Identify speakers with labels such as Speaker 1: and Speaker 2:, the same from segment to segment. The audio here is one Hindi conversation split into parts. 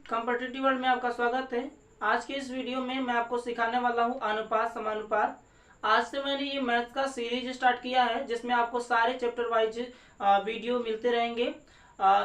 Speaker 1: कॉम्पिटिटिव वर्ल्ड में आपका स्वागत है। आज के इस वीडियो में मैं आपको सिखाने वाला हूँ अनुपात समानुपात। आज से मैंने ये मैथ्स का सीरीज स्टार्ट किया है जिसमें आपको सारे चैप्टर वाइज वीडियो मिलते रहेंगे।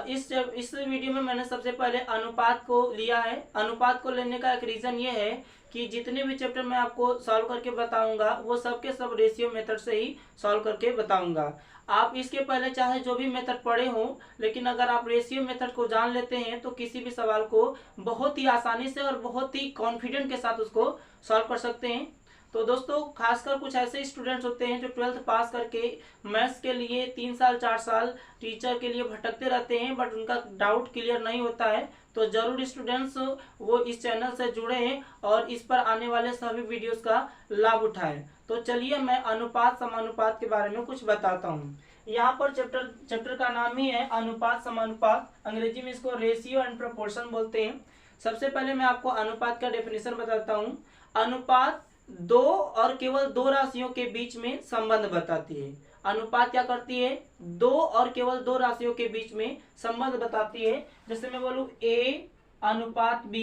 Speaker 1: इस वीडियो में मैंने सबसे पहले अनुपात को लिया है। अनुपात को लेने का एक रीज़न ये है कि जितने भी चैप्टर मैं आपको सॉल्व करके बताऊंगा वो सबके सब रेशियो मेथड से ही सॉल्व करके बताऊंगा। आप इसके पहले चाहे जो भी मेथड पढ़े हों, लेकिन अगर आप रेशियो मेथड को जान लेते हैं तो किसी भी सवाल को बहुत ही आसानी से और बहुत ही कॉन्फिडेंट के साथ उसको सॉल्व कर सकते हैं। तो दोस्तों, खासकर कुछ ऐसे स्टूडेंट्स होते हैं जो 12th पास करके मैथ्स के लिए 3 साल 4 साल टीचर के लिए भटकते रहते हैं, बट उनका डाउट क्लियर नहीं होता है। तो जरूर स्टूडेंट्स वो इस चैनल से जुड़े हैं और इस पर आने वाले सभी वीडियोस का लाभ उठाएं। तो चलिए मैं अनुपात समानुपात के बारे में कुछ बताता हूँ। यहाँ पर चैप्टर का नाम ही है अनुपात समानुपात। अंग्रेजी में इसको रेशियो एंड प्रोपोर्शन बोलते हैं। सबसे पहले मैं आपको अनुपात का डेफिनेशन बताता हूँ। अनुपात दो और केवल दो राशियों के बीच में संबंध बताती है। अनुपात क्या करती है? दो और केवल दो राशियों के बीच में संबंध बताती है। जैसे मैं बोलूं A अनुपात B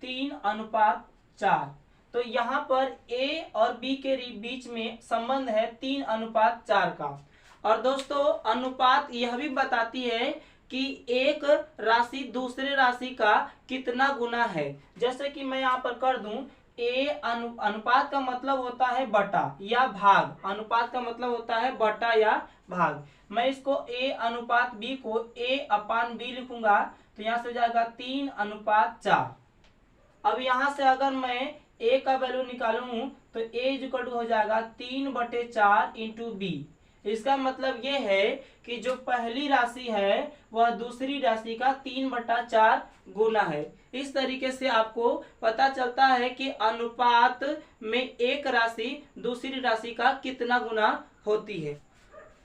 Speaker 1: 3:4, तो यहाँ पर A और B के बीच में संबंध है 3:4 का। और दोस्तों, अनुपात यह भी बताती है कि एक राशि दूसरे राशि का कितना गुना है। जैसे कि मैं यहाँ पर कर दूं अनुपात का मतलब होता है बटा या भाग। अनुपात का मतलब होता है बटा या भाग। मैं इसको A अनुपात B को A/B लिखूंगा, तो यहाँ से हो जाएगा 3:4। अब यहाँ से अगर मैं A का वैल्यू निकालूं तो A हो जाएगा 3/4 इंटू B। इसका मतलब ये है कि जो पहली राशि है वह दूसरी राशि का 3/4 गुना है। इस तरीके से आपको पता चलता है कि अनुपात में एक राशि दूसरी राशि का कितना गुना होती है।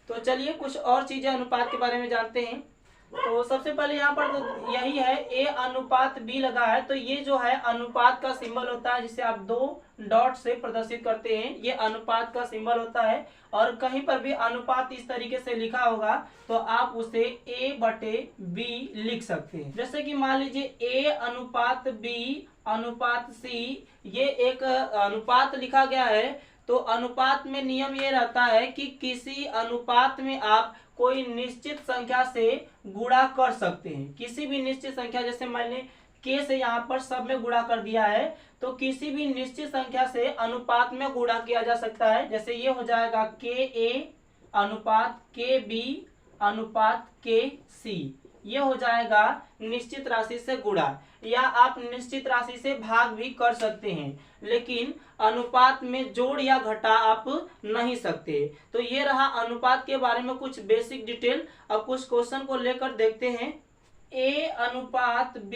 Speaker 1: तो चलिए कुछ और चीजें अनुपात के बारे में जानते हैं। तो सबसे पहले यहाँ पर तो यही है A अनुपात B लगा है, तो ये जो है अनुपात का सिंबल होता है जिसे आप 2 डॉट से प्रदर्शित करते हैं। ये अनुपात का सिंबल होता है। और कहीं पर भी अनुपात इस तरीके से लिखा होगा तो आप उसे A/B लिख सकते हैं। जैसे कि मान लीजिए A अनुपात B अनुपात C, ये एक अनुपात लिखा गया है। तो अनुपात में नियम ये रहता है कि किसी अनुपात में आप कोई निश्चित संख्या से गुणा कर सकते हैं। किसी भी निश्चित संख्या, जैसे मैंने K से यहाँ पर सब में गुणा कर दिया है, तो किसी भी निश्चित संख्या से अनुपात में गुणा किया जा सकता है। जैसे ये हो जाएगा KA अनुपात KB अनुपात KC, ये हो जाएगा निश्चित राशि से गुणा। या आप निश्चित राशि से भाग भी कर सकते हैं, लेकिन अनुपात में जोड़ या घटा आप नहीं सकते। तो ये रहा अनुपात के बारे में कुछ बेसिक डिटेल। अब कुछ क्वेश्चन को लेकर देखते हैं। A अनुपात B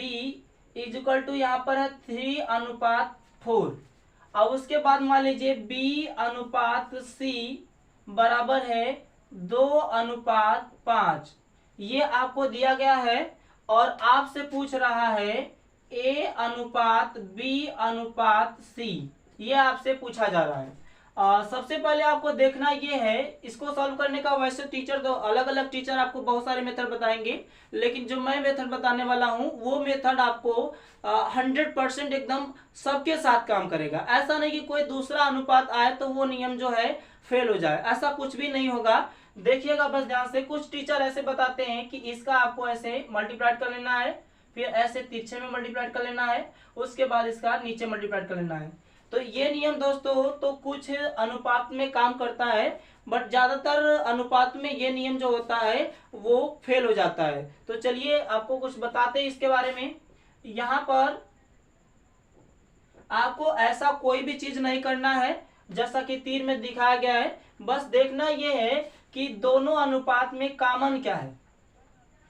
Speaker 1: यहाँ पर है 3:4। अब उसके बाद मान लीजिए B अनुपात C बराबर है 2:5। ये आपको दिया गया है और आपसे पूछ रहा है A अनुपात B अनुपात C, ये आपसे पूछा जा रहा है। सबसे पहले आपको देखना ये है, इसको सॉल्व करने का वैसे टीचर तो अलग अलग टीचर आपको बहुत सारे मेथड बताएंगे, लेकिन जो मैं मेथड बताने वाला हूँ वो मेथड आपको 100% एकदम सबके साथ काम करेगा। ऐसा नहीं कि कोई दूसरा अनुपात आए तो वो नियम जो है फेल हो जाए, ऐसा कुछ भी नहीं होगा। देखिएगा बस ध्यान से। कुछ टीचर ऐसे बताते हैं कि इसका आपको ऐसे मल्टीप्लाइड कर लेना है, फिर ऐसे तिरछे में मल्टीप्लाइड कर लेना है, उसके बाद इसका नीचे मल्टीप्लाइड कर लेना है। तो ये नियम दोस्तों तो कुछ अनुपात में काम करता है, बट ज्यादातर अनुपात में ये नियम जो होता है वो फेल हो जाता है। तो चलिए आपको कुछ बताते हैं इसके बारे में। यहाँ पर आपको ऐसा कोई भी चीज नहीं करना है जैसा कि तीर में दिखाया गया है। बस देखना ये है कि दोनों अनुपात में कॉमन क्या है,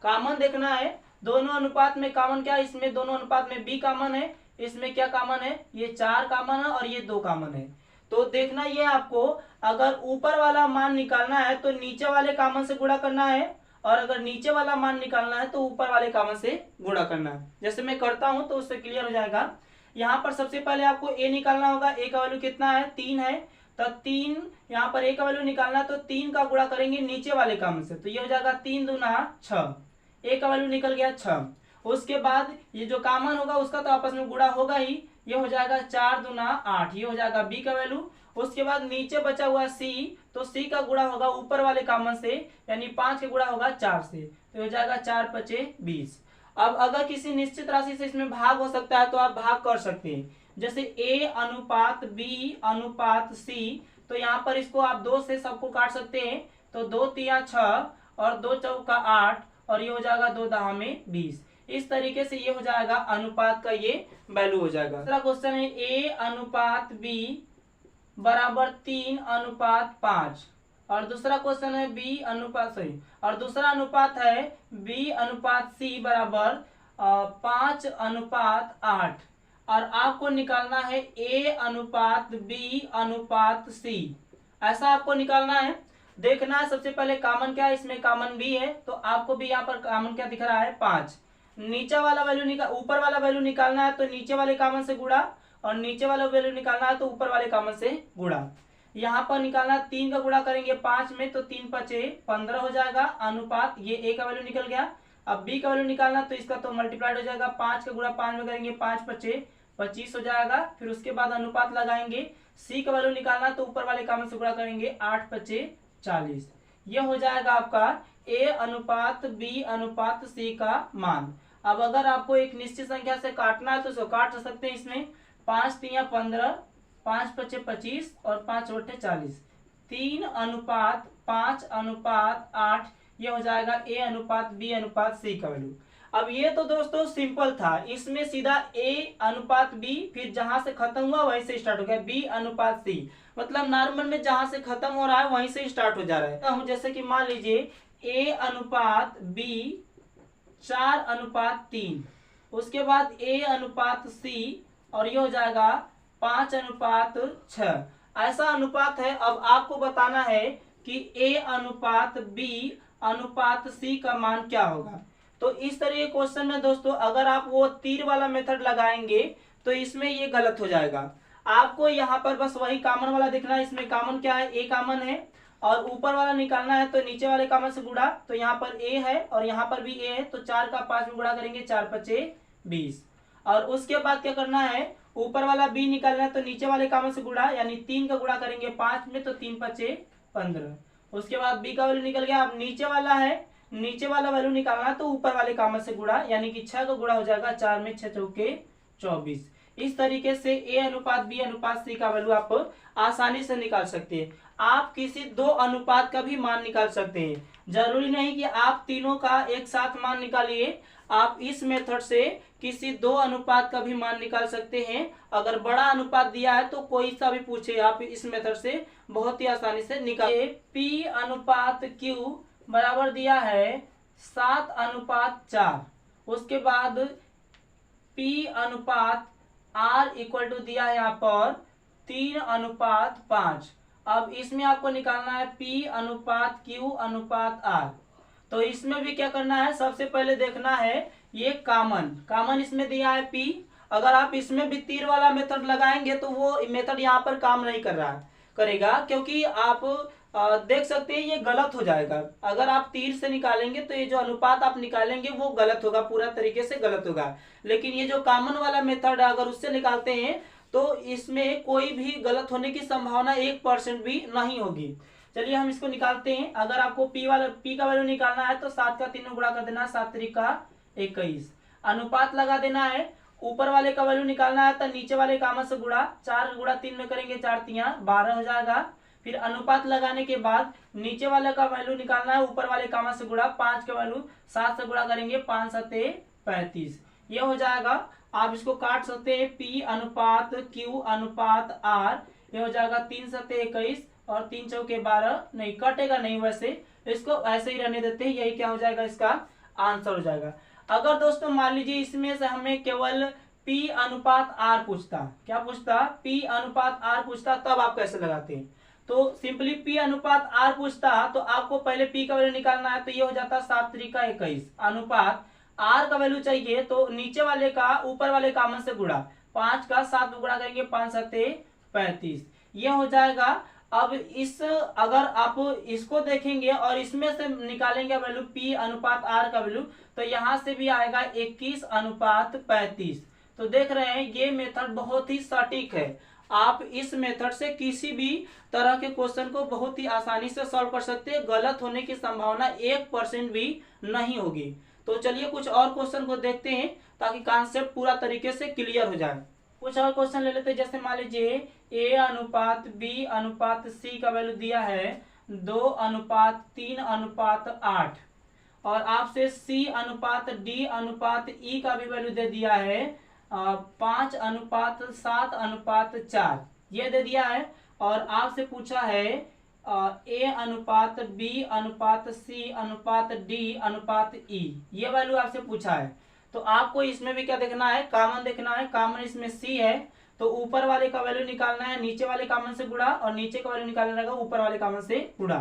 Speaker 1: कॉमन देखना है। दोनों अनुपात में कॉमन क्या है? इसमें दोनों अनुपात में B कॉमन है, इसमें क्या कॉमन है? ये 4 कॉमन है और ये 2 कॉमन है। तो देखना ये आपको, अगर ऊपर वाला मान निकालना है तो नीचे वाले कॉमन से गुणा करना है, और अगर नीचे वाला मान निकालना है तो ऊपर वाले कॉमन से गुणा करना है। जैसे मैं करता हूं तो उससे क्लियर हो जाएगा। यहाँ पर सबसे पहले आपको A निकालना होगा। A का वैल्यू कितना है? 3 है, तो 3 यहाँ पर A का वैल्यू निकालना है तो 3 का गुणा करेंगे नीचे वाले कॉमन से, तो ये हो जाएगा 3 दूना 6। A का वैल्यू निकल गया 6। उसके बाद ये जो कॉमन होगा उसका तो आपस में गुणा होगा ही, ये हो जाएगा 4 दूना 8, ये हो जाएगा बी का वैल्यू। उसके बाद नीचे बचा हुआ सी, तो सी का गुणा होगा ऊपर वाले कॉमन से, यानी 5 का गुणा होगा 4 से, तो हो जाएगा 4 पचे 20। अब अगर किसी निश्चित राशि से इसमें भाग हो सकता है तो आप भाग कर सकते हैं, जैसे ए अनुपात बी अनुपात सी, तो यहाँ पर इसको आप 2 से सबको काट सकते हैं, तो 2 तिया 6 और 2 चौका 8 और ये हो जाएगा 2 दहा में 20। इस तरीके से ये हो जाएगा अनुपात का ये वैल्यू हो जाएगा। दूसरा क्वेश्चन है ए अनुपात बी बराबर 3 अनुपात 5, और दूसरा क्वेश्चन है बी अनुपात सही, और दूसरा अनुपात है बी अनुपात सी बराबर 5 अनुपात 8, और आपको निकालना है ए अनुपात बी अनुपात सी। ऐसा आपको निकालना है। देखना है सबसे पहले कॉमन क्या है, इसमें कॉमन बी है, तो आपको भी यहाँ पर कॉमन क्या दिख रहा है 5। नीचे वाला वैल्यू निकाल, ऊपर वाला वैल्यू निकालना है तो नीचे वाले कॉमन से गुणा, और नीचे वाला वैल्यू निकालना है तो ऊपर वाले कॉमन से गुणा। यहाँ पर निकालना 3 का गुणा करेंगे 5 में, तो 3 पचे 15 हो जाएगा अनुपात, ये ए का वैल्यू निकल गया। अब बी का वैल्यू निकालना तो इसका तो मल्टीप्लाइड हो जाएगा, 5 का गुणा 5 में करेंगे 5 पचे 25 हो जाएगा। फिर उसके बाद अनुपात लगाएंगे, सी का वैल्यू निकालना तो ऊपर वाले कॉमन से गुणा करेंगे 8 पचे 40। यह हो जाएगा आपका ए अनुपात बी अनुपात सी का मान। अब अगर आपको एक निश्चित संख्या से काटना है तो इसको काट सकते हैं इसमें, 5 तिया 15, 5 पचे 25 और 5 बटे 40, 3 अनुपात 5 अनुपात 8, ये हो जाएगा ए अनुपात बी अनुपात सी का वैल्यू। अब ये तो दोस्तों सिंपल था, इसमें सीधा ए अनुपात बी, फिर जहां से खत्म हुआ वहीं से स्टार्ट हो गया बी अनुपात सी, मतलब नॉर्मल में जहां से खत्म हो रहा है वहीं से स्टार्ट हो जा रहा है। जैसे कि मान लीजिए ए अनुपात बी 4 अनुपात 3, उसके बाद ए अनुपात सी, और ये हो जाएगा 5 अनुपात 6, ऐसा अनुपात है। अब आपको बताना है कि ए अनुपात बी अनुपात सी का मान क्या होगा। तो इस तरह के क्वेश्चन में दोस्तों अगर आप वो तीर वाला मेथड लगाएंगे तो इसमें ये गलत हो जाएगा। आपको यहाँ पर बस वही कॉमन वाला दिखना है, इसमें कॉमन क्या है, ए कॉमन है, और ऊपर वाला निकालना है तो नीचे वाले कॉमन से गुणा, तो यहाँ पर ए है और यहाँ पर भी ए है, तो 4 का 5 में गुणा करेंगे 4 पचे 20। और उसके बाद क्या करना है, ऊपर वाला बी निकालना है तो नीचे वाले कॉमन से गुणा, यानी 3 का गुणा करेंगे 5 में, तो 3 पचे 15। उसके बाद बी का वैल्यू निकल गया। अब नीचे वाला है, नीचे वाला वैल्यू निकालना है तो ऊपर वाले कॉमन से गुणा, यानी कि 6 का गुणा हो जाएगा 4 में 6 चौके 24। इस तरीके से ए अनुपात बी अनुपात सी का वैल्यू आप आसानी से निकाल सकते हैं। आप किसी दो अनुपात का भी मान निकाल सकते हैं, जरूरी नहीं कि आप तीनों का एक साथ मान निकालिए। आप इस मेथड से किसी दो अनुपात का भी मान निकाल सकते हैं। अगर बड़ा अनुपात दिया है तो कोई सा भी पूछे, आप इस मेथड से बहुत ही आसानी से निकालिए। पी अनुपात क्यू बराबर दिया है 7 अनुपात 4, उसके बाद P अनुपात R इक्वल टू दिया है यहाँ पर 3 अनुपात 5। अब इसमें आपको निकालना है P अनुपात Q अनुपात R। तो इसमें भी क्या करना है, सबसे पहले देखना है ये कॉमन इसमें दिया है P। अगर आप इसमें भी तीर वाला मेथड लगाएंगे तो वो मेथड यहाँ पर काम नहीं करेगा, क्योंकि आप देख सकते हैं ये गलत हो जाएगा। अगर आप तीर से निकालेंगे तो ये जो अनुपात आप निकालेंगे वो गलत होगा, पूरा तरीके से गलत होगा। लेकिन ये जो कॉमन वाला मेथड है अगर उससे निकालते हैं तो इसमें कोई भी गलत होने की संभावना 1% भी नहीं होगी। चलिए हम इसको निकालते हैं। अगर आपको P का वैल्यू निकालना है तो 7 का 3 में गुणा कर देना, 7 3 का 21, अनुपात लगा देना है। ऊपर वाले का वैल्यू निकालना है तो नीचे वाले कॉमन से गुणा, 4 गुणा 3 में करेंगे 4 तिया 12 हो जाएगा। फिर अनुपात लगाने के बाद नीचे वाले का वैल्यू निकालना है, ऊपर वाले कॉमन से गुणा, 5 का वैल्यू 7 से गुणा करेंगे 5 7 35, ये हो जाएगा। आप इसको काट सकते हैं, P अनुपात Q अनुपात R, ये हो जाएगा 3 7 21 और 3 चौके 12, नहीं कटेगा नहीं, वैसे इसको ऐसे ही रहने देते हैं, यही क्या हो जाएगा इसका आंसर हो जाएगा। अगर दोस्तों मान लीजिए इसमें से हमें केवल P अनुपात R पूछता, क्या पूछता, P अनुपात R पूछता, तब आप कैसे लगाते हैं। तो सिंपली P अनुपात R पूछता तो आपको पहले P का वैल्यू निकालना है, तो ये हो जाता 7 3 का 21, अनुपात R का वैल्यू चाहिए तो नीचे वाले का ऊपर वाले कॉमन से गुणा, 5 का 7 में गुणा करेंगे 5 7 35, ये हो जाएगा। अब इस अगर आप इसको देखेंगे और इसमें से निकालेंगे वैल्यू P अनुपात R का वैल्यू, तो यहाँ से भी आएगा 21 अनुपात 35। तो देख रहे हैं ये मेथड बहुत ही सटीक है। आप इस मेथड से किसी भी तरह के क्वेश्चन को बहुत ही आसानी से सॉल्व कर सकते हैं। गलत होने की संभावना 1% भी नहीं होगी। तो चलिए कुछ और क्वेश्चन को देखते हैं ताकि कॉन्सेप्ट पूरा तरीके से क्लियर हो जाए। कुछ और क्वेश्चन ले लेते हैं। जैसे मान लीजिए A अनुपात B अनुपात C का वैल्यू दिया है 2 अनुपात 3 अनुपात 8 और आपसे C अनुपात D अनुपात E का भी वैल्यू दे दिया है 5 अनुपात 7 अनुपात 4 ये दे दिया है। और आपसे पूछा है A अनुपात B अनुपात C अनुपात D अनुपात E ये वैल्यू आपसे पूछा है। तो आपको इसमें भी क्या देखना है, कॉमन देखना है। कॉमन इसमें C है तो ऊपर वाले का वैल्यू निकालना है नीचे वाले कॉमन से गुणा, और नीचे का वैल्यू निकालना रहेगा ऊपर वाले कॉमन से गुणा।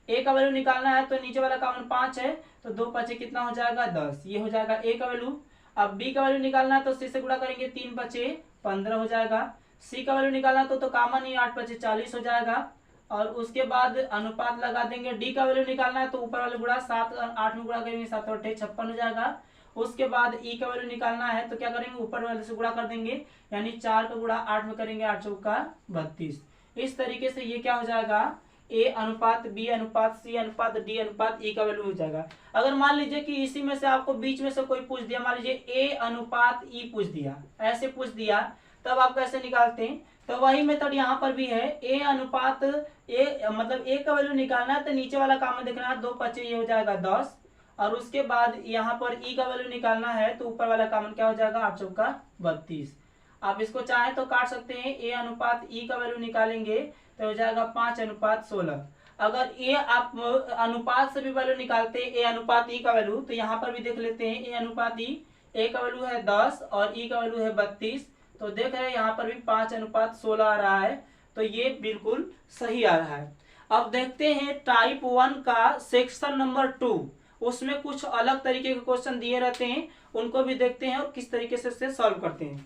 Speaker 1: A का वैल्यू निकालना है तो नीचे वाला कॉमन 5 है तो 2 5 कितना हो जाएगा 10, ये हो जाएगा A का वैल्यू। अब B का वैल्यू निकालना है तो C से गुणा करेंगे 3 5 15 हो जाएगा। C का वैल्यू निकालना तो कॉमन ही 8 5 40 हो जाएगा। और उसके बाद अनुपात लगा देंगे। D का वैल्यू निकालना है तो ऊपर वाले गुणा 7 8 में गुणा करेंगे 7 8 56 हो जाएगा। उसके बाद E का वैल्यू निकालना है तो क्या करेंगे ऊपर वाले से गुणा कर देंगे, यानी 4 का गुणा 8 में करेंगे 8 चौका 32। इस तरीके से ये क्या हो जाएगा A अनुपात B अनुपात C अनुपात D अनुपात E का वैल्यू हो जाएगा। अगर मान लीजिए कि इसी में से आपको बीच में से कोई पूछ दिया, मान लीजिए A अनुपात E पूछ दिया, ऐसे पूछ दिया, तब आप कैसे निकालते हैं? तो वही मेथड यहाँ पर भी है। A अनुपात A मतलब A का वैल्यू निकालना है तो नीचे वाला कॉमन देखना है 2 5 ये हो जाएगा 10। और उसके बाद यहाँ पर E का वैल्यू निकालना है तो ऊपर वाला कॉमन क्या हो जाएगा 8 चौका 32। आप इसको चाहें तो काट सकते हैं। A अनुपात E का वैल्यू निकालेंगे तो हो जाएगा 5 अनुपात 16। अगर A आप अनुपात से भी वैल्यू निकालते हैं A अनुपात E का वैल्यू, तो यहाँ पर भी देख लेते हैं। A अनुपात E, A का वैल्यू है 10 और E का वैल्यू है 32। तो देख रहे हैं यहाँ पर भी 5 अनुपात 16 आ रहा है, तो ये बिल्कुल सही आ रहा है। अब देखते हैं टाइप 1 का सेक्शन नंबर 2, उसमें कुछ अलग तरीके के क्वेश्चन दिए रहते हैं, उनको भी देखते हैं और किस तरीके से सॉल्व करते हैं।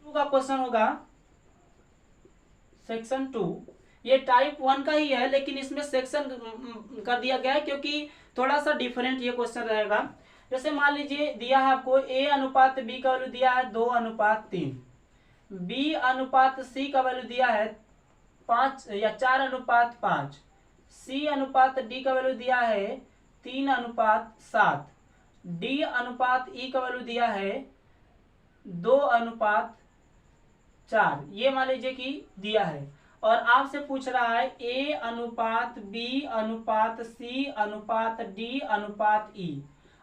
Speaker 1: 2 का क्वेश्चन होगा सेक्शन 2, ये टाइप 1 का ही है लेकिन इसमें सेक्शन कर दिया गया है क्योंकि थोड़ा सा डिफरेंट ये क्वेश्चन रहेगा। जैसे मान लीजिए दिया है आपको A अनुपात B का वैल्यू दिया है 2 अनुपात 3, B अनुपात C का वैल्यू दिया है 5 या 4 अनुपात 5, C अनुपात D का वैल्यू दिया है 3 अनुपात 7, D अनुपात E का वैल्यू दिया है 2 अनुपात 4, ये मान लीजिए कि दिया है। और आपसे पूछ रहा है A अनुपात B अनुपात C अनुपात D अनुपात E।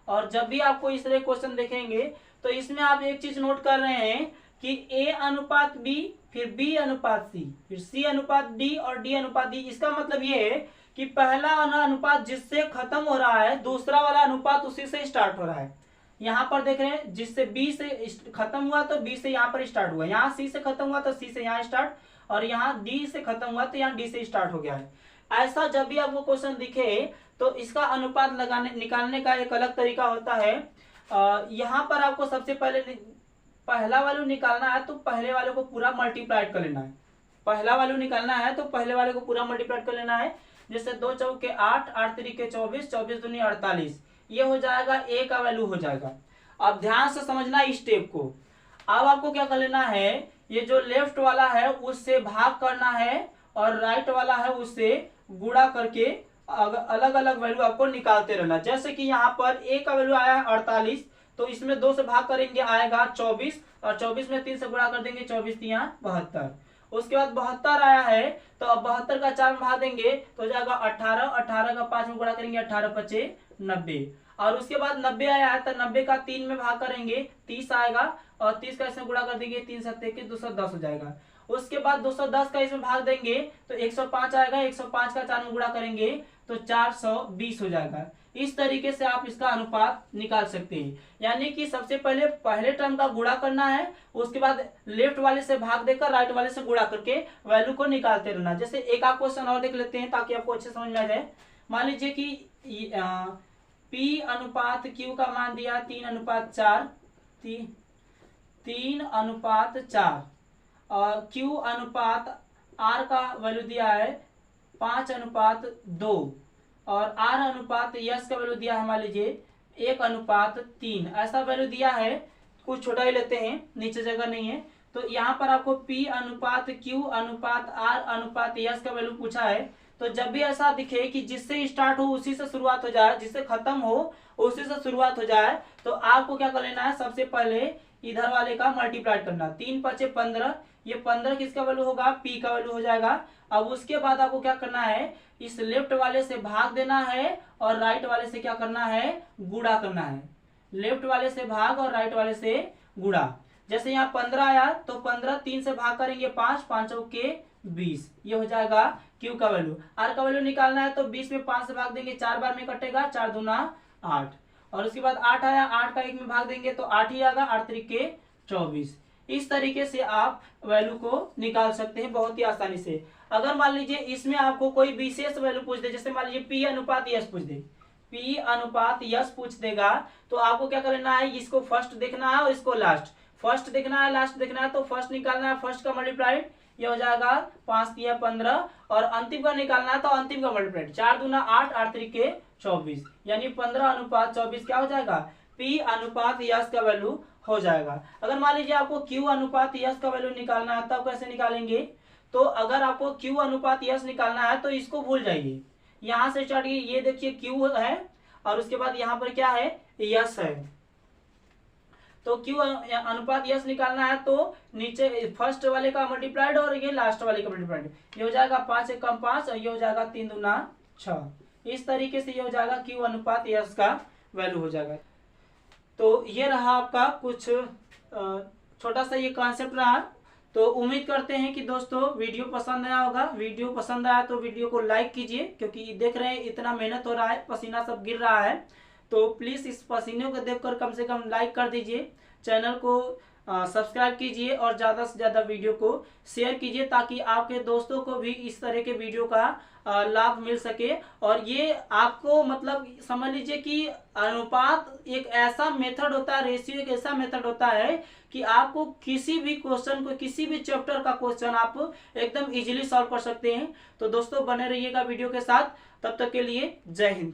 Speaker 1: और जब भी आपको इस तरह क्वेश्चन देखेंगे तो इसमें आप एक चीज नोट कर रहे हैं कि A अनुपात B, फिर B अनुपात C, फिर C अनुपात D और D अनुपात D। इसका मतलब ये है कि पहला अनुपात जिससे खत्म हो रहा है दूसरा वाला अनुपात उसी से स्टार्ट हो रहा है। यहाँ पर देख रहे हैं जिससे B से खत्म हुआ तो B से यहाँ पर स्टार्ट हुआ, यहाँ C से खत्म हुआ तो C से यहाँ स्टार्ट, और यहाँ D से खत्म हुआ तो यहाँ D से स्टार्ट हो गया है। ऐसा जब भी आपको क्वेश्चन दिखे तो इसका अनुपात लगाने निकालने का एक अलग तरीका होता है। यहाँ पर आपको सबसे पहले पहला वैल्यू निकालना है तो पहले वाले को पूरा मल्टीप्लाइड कर लेना है। पहला वैल्यू निकालना है तो पहले वाले को पूरा मल्टीप्लाइड कर लेना है। जैसे 2 चौके 8, 8 तिरिके 24, 24 दूनी 48, ये हो जाएगा A का वैल्यू हो जाएगा। अब ध्यान से समझना इस स्टेप को। अब आपको क्या कर लेना है, ये जो लेफ्ट वाला है उससे भाग करना है और राइट वाला है उससे गुणा करके अलग अलग वैल्यू आपको निकालते रहना। जैसे कि यहाँ पर A का वैल्यू आया है 48, तो इसमें 2 से भाग करेंगे आएगा 24, और 24 में 3 से गुणा कर देंगे 24 3 72। उसके बाद 72 आया है तो अब 72 का 4 में भाग देंगे तो हो जाएगा 18, 18 का 5 में गुणा करेंगे 18 5 90। और उसके बाद 90 आया है तो 90 का 3 में भाग करेंगे 30 आएगा, और 30 का इसमें गुणा कर देंगे 3 7 21 210 हो जाएगा। उसके बाद 210 का इसमें भाग देंगे तो 105 आएगा, 105 का 4 में गुणा करेंगे तो 420 हो जाएगा। इस तरीके से आप इसका अनुपात निकाल सकते हैं। यानी कि सबसे पहले पहले टर्म का गुणा करना है, उसके बाद लेफ्ट वाले से भाग देकर राइट वाले से गुणा करके वैल्यू को निकालते रहना। जैसे एक आप क्वेश्चन और देख लेते हैं ताकि आपको अच्छे समझ में आ जाए। मान लीजिए कि P अनुपात Q का मान दिया 3 अनुपात 4, 3 अनुपात 4, और Q अनुपात R का वैल्यू दिया है 5:2 और R अनुपात यस का वैल्यू दिया है मान लीजिए 1:3, ऐसा वैल्यू दिया है। कुछ छोटा ही लेते हैं, नीचे जगह नहीं है। तो यहाँ पर आपको P अनुपात Q अनुपात R अनुपात यस का वैल्यू पूछा है। तो जब भी ऐसा दिखे कि जिससे स्टार्ट हो उसी से शुरुआत हो जाए, जिससे खत्म हो उसी से शुरुआत हो जाए, तो आपको क्या कर लेना है, सबसे पहले इधर वाले का मल्टीप्लाई करना। 3×5 = 15, ये 15 किसका वैल्यू होगा, P का वैल्यू हो जाएगा। अब उसके बाद आपको क्या करना है, इस लेफ्ट वाले से भाग देना है और राइट वाले से क्या करना है, गुणा करना है। लेफ्ट वाले से भाग और राइट वाले से गुणा। जैसे यहाँ 15 आया तो 15 3 से भाग करेंगे 5, 5 के 20, ये हो जाएगा Q का वैल्यू। R का वैल्यू निकालना है तो 20 में 5 से भाग देंगे, 4 बार में कटेगा, 4 दूना 8। और उसके बाद 8 आया, 8 का 1 में भाग देंगे तो 8 ही आएगा, 8 3 24। इस तरीके से आप वैल्यू को निकाल सकते हैं बहुत ही आसानी से। अगर मान लीजिए इसमें आपको कोई विशेष वैल्यू पूछ दे, जैसे मान लीजिए P अनुपात यस पूछ दे, P अनुपात यस पूछ देगा, तो आपको क्या करना है, इसको फर्स्ट देखना है और इसको लास्ट। फर्स्ट देखना है, लास्ट देखना है, तो फर्स्ट निकालना है, फर्स्ट का मल्टीप्लाइड ये हो जाएगा 5 × 15, और अंतिम का निकालना है तो अंतिम का मल्टीप्लाइड 4 दूना 8, 8 3 24, यानी 15:24 क्या हो जाएगा, P अनुपात यस का वैल्यू हो जाएगा। अगर मान लीजिए आपको Q अनुपात यस का वैल्यू निकालना है, तब कैसे निकालेंगे, तो अगर आपको Q अनुपात यस निकालना है तो इसको भूल जाइए, यहाँ से स्टार्ट, ये देखिए Q है और उसके बाद यहाँ पर क्या है, यस है। तो Q अनुपात यस निकालना है तो नीचे फर्स्ट वाले का मल्टीप्लाइड और ये लास्ट वाले का मल्टीप्लाइड, ये हो जाएगा 5 × 5 और ये हो जाएगा 3 दूना 6। इस तरीके से ये हो जाएगा Q अनुपात यस का वैल्यू हो जाएगा। तो ये रहा आपका कुछ छोटा सा ये कॉन्सेप्ट रहा। तो उम्मीद करते हैं कि दोस्तों वीडियो पसंद आया होगा। वीडियो पसंद आया तो वीडियो को लाइक कीजिए, क्योंकि देख रहे हैं इतना मेहनत हो रहा है, पसीना सब गिर रहा है, तो प्लीज़ इस पसीने को देखकर कम से कम लाइक कर दीजिए। चैनल को सब्सक्राइब कीजिए और ज़्यादा से ज़्यादा वीडियो को शेयर कीजिए, ताकि आपके दोस्तों को भी इस तरह के वीडियो का लाभ मिल सके। और ये आपको मतलब समझ लीजिए कि अनुपात एक ऐसा मेथड होता है, रेशियो एक ऐसा मेथड होता है कि आपको किसी भी क्वेश्चन को, किसी भी चैप्टर का क्वेश्चन आप एकदम इजीली सॉल्व कर सकते हैं। तो दोस्तों बने रहिएगा वीडियो के साथ, तब तक के लिए जय हिंद।